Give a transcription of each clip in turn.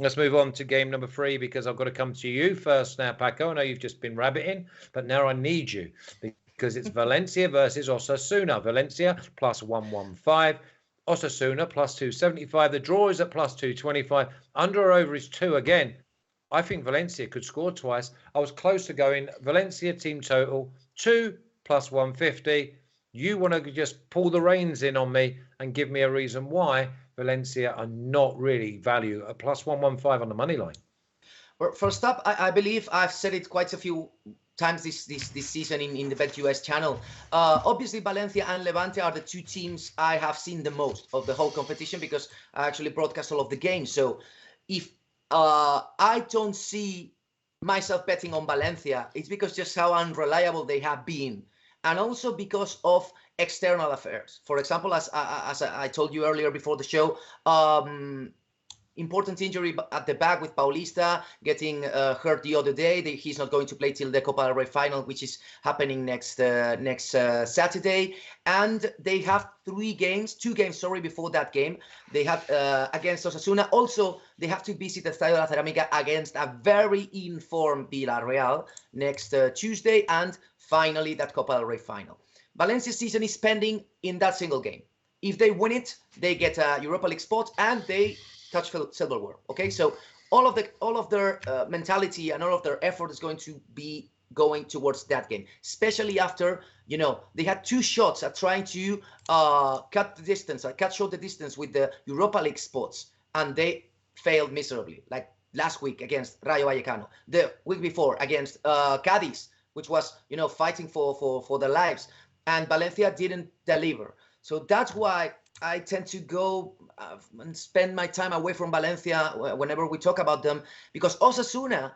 Let's move on to game number 3 because I've got to come to you first now, Paco. I know you've just been rabbiting, but now I need you because it's Valencia versus Osasuna. Valencia plus 115. Osasuna plus 275. The draw is at plus 225. Under or over is 2 again. I think Valencia could score twice. I was close to going Valencia team total 2 plus 150. You want to just pull the reins in on me and give me a reason why Valencia are not really value at plus 115 on the money line. Well, first up, I believe I've said it quite a few times this season in the BetUS channel. Obviously, Valencia and Levante are the two teams I have seen the most of the whole competition because I actually broadcast all of the games. So if I don't see myself betting on Valencia, it's because just how unreliable they have been, and also because of external affairs. For example, as I told you earlier before the show, important injury at the back with Paulista getting hurt the other day. He's not going to play till the Copa del Rey final, which is happening next Saturday. And they have two games, before that game. They have against Osasuna. Also, they have to visit Estadio La Ceramica against a very informed Villarreal next Tuesday. And finally, that Copa del Rey final. Valencia's season is pending in that single game. If they win it, they get a Europa League spot and they touch silverware. Okay, so all of their mentality and all of their effort is going to be going towards that game, especially after they had 2 shots at trying to cut short the distance with the Europa League spots, and they failed miserably. Like last week against Rayo Vallecano, the week before against Cadiz, which was fighting for their lives, and Valencia didn't deliver. So that's why I tend to go and spend my time away from Valencia whenever we talk about them, because Osasuna,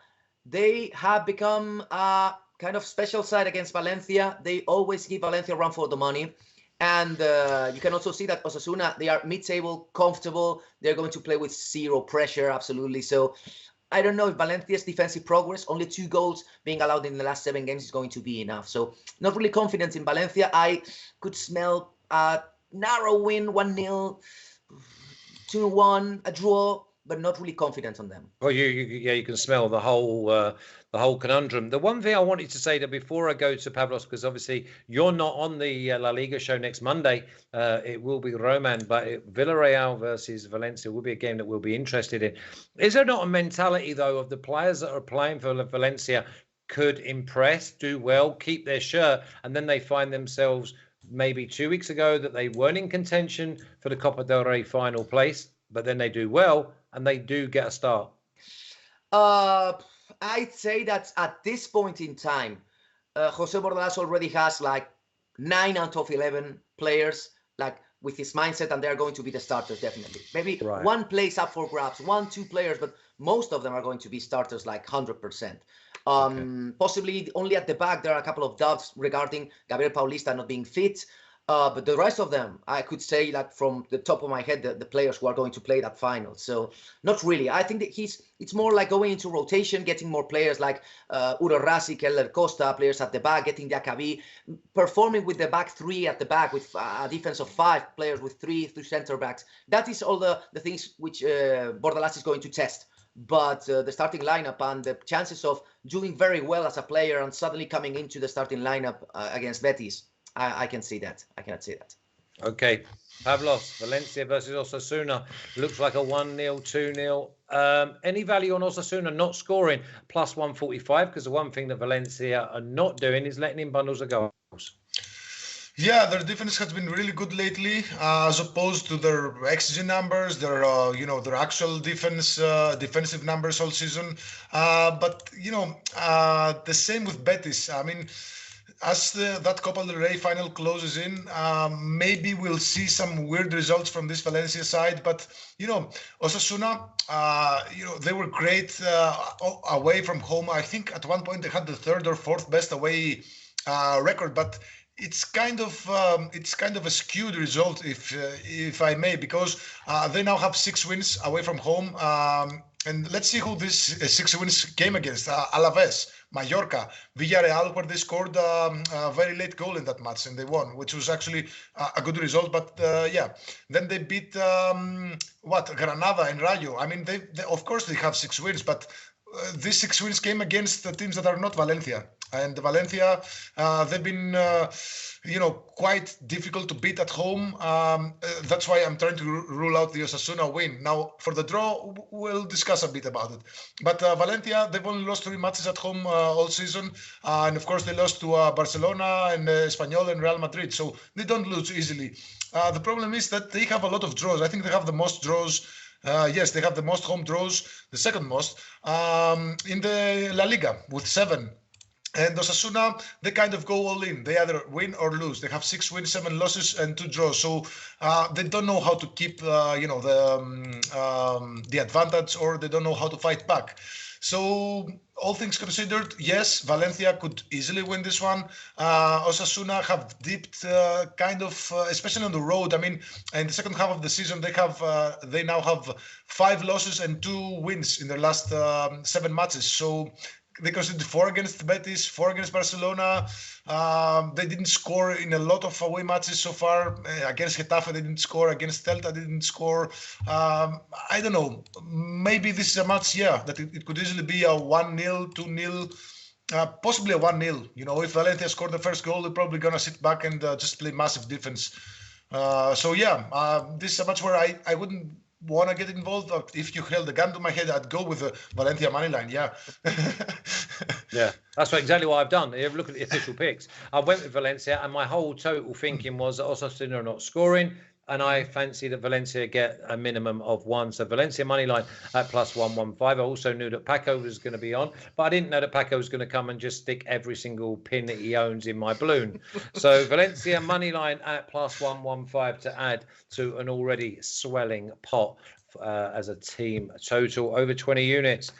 they have become a kind of special side against Valencia. They always give Valencia a run for the money. And you can also see that Osasuna, they are mid-table, comfortable. They're going to play with 0 pressure, absolutely. So I don't know if Valencia's defensive progress, only 2 goals being allowed in the last 7 games, is going to be enough. So not really confident in Valencia. I could smell a narrow win, 1-0, 2-1, a draw, but not really confident on them. Well, you can smell the whole conundrum. The one thing I wanted to say that before I go to Pavlos, because obviously you're not on the La Liga show next Monday, it will be Roman, but Villarreal versus Valencia will be a game that we'll be interested in. Is there not a mentality, though, of the players that are playing for Valencia could impress, do well, keep their shirt, and then they find themselves maybe 2 weeks ago that they weren't in contention for the Copa del Rey final place, but then they do well and they do get a start? I'd say that at this point in time, Jose Bordalas already has like 9 out of 11 players like with his mindset, and they're going to be the starters definitely. Maybe one place up for grabs, 1-2 players, but most of them are going to be starters like 100%. Possibly only at the back there are a couple of doubts regarding Gabriel Paulista not being fit, but the rest of them I could say like from the top of my head the players who are going to play that final. So not really. I think that it's more like going into rotation, getting more players like Urarasi, Keller Costa, players at the back, getting the Akabi, performing with the back 3 at the back with a defense of 5 players with 3 center backs. That is all the things which Bordalas is going to test. But the starting lineup and the chances of doing very well as a player and suddenly coming into the starting lineup against Betis, I can see that. I cannot see that. Okay. Pavlos, Valencia versus Osasuna. Looks like a 1-0, 2-0. Any value on Osasuna not scoring? Plus 145, because the one thing that Valencia are not doing is letting in bundles of goals. Yeah, their defense has been really good lately, as opposed to their XG numbers, their actual defensive numbers all season. But the same with Betis. I mean, as that Copa del Rey final closes in, maybe we'll see some weird results from this Valencia side. But Osasuna, they were great away from home. I think at one point they had the 3rd or 4th best away record, but it's kind of a skewed result, if I may, because they now have 6 wins away from home, And let's see who this 6 wins came against. Alaves, Mallorca, Villarreal, where they scored a very late goal in that match and they won, which was actually a good result. But yeah, then they beat Granada and Rayo. I mean, they of course they have 6 wins, but these 6 wins came against the teams that are not Valencia. And Valencia, they've been, quite difficult to beat at home. That's why I'm trying to rule out the Osasuna win. Now, for the draw, we'll discuss a bit about it. But Valencia, they've only lost 3 matches at home all season. And of course, they lost to Barcelona and Espanyol and Real Madrid. So they don't lose easily. The problem is that they have a lot of draws. I think they have the most draws. Yes, they have the most home draws, the second most, in the La Liga with 7. And Osasuna, they kind of go all in. They either win or lose. They have 6 wins, 7 losses, and 2 draws. So they don't know how to keep, the advantage, or they don't know how to fight back. So all things considered, yes, Valencia could easily win this one. Osasuna have dipped especially on the road. I mean, in the second half of the season, they now have 5 losses and 2 wins in their last 7 matches. So they conceded 4 against Betis, 4 against Barcelona. They didn't score in a lot of away matches so far. Against Getafe, they didn't score. Against Celta, they didn't score. I don't know. Maybe this is a match, that it could easily be a 1-0, 2-0, possibly a 1-0. If Valencia scored the first goal, they're probably going to sit back and just play massive defense. This is a match where I wouldn't want to get involved. If you held the gun to my head, I'd go with the Valencia money line. Yeah. Yeah, that's exactly what I've done. If you look at the official picks, I went with Valencia, and my whole total thinking was that Osasuna are not scoring, and I fancy that Valencia get a minimum of 1. So Valencia money line at plus 115. I also knew that Paco was going to be on, but I didn't know that Paco was going to come and just stick every single pin that he owns in my balloon. So Valencia money line at plus 115 to add to an already swelling pot as a team total over 20 units.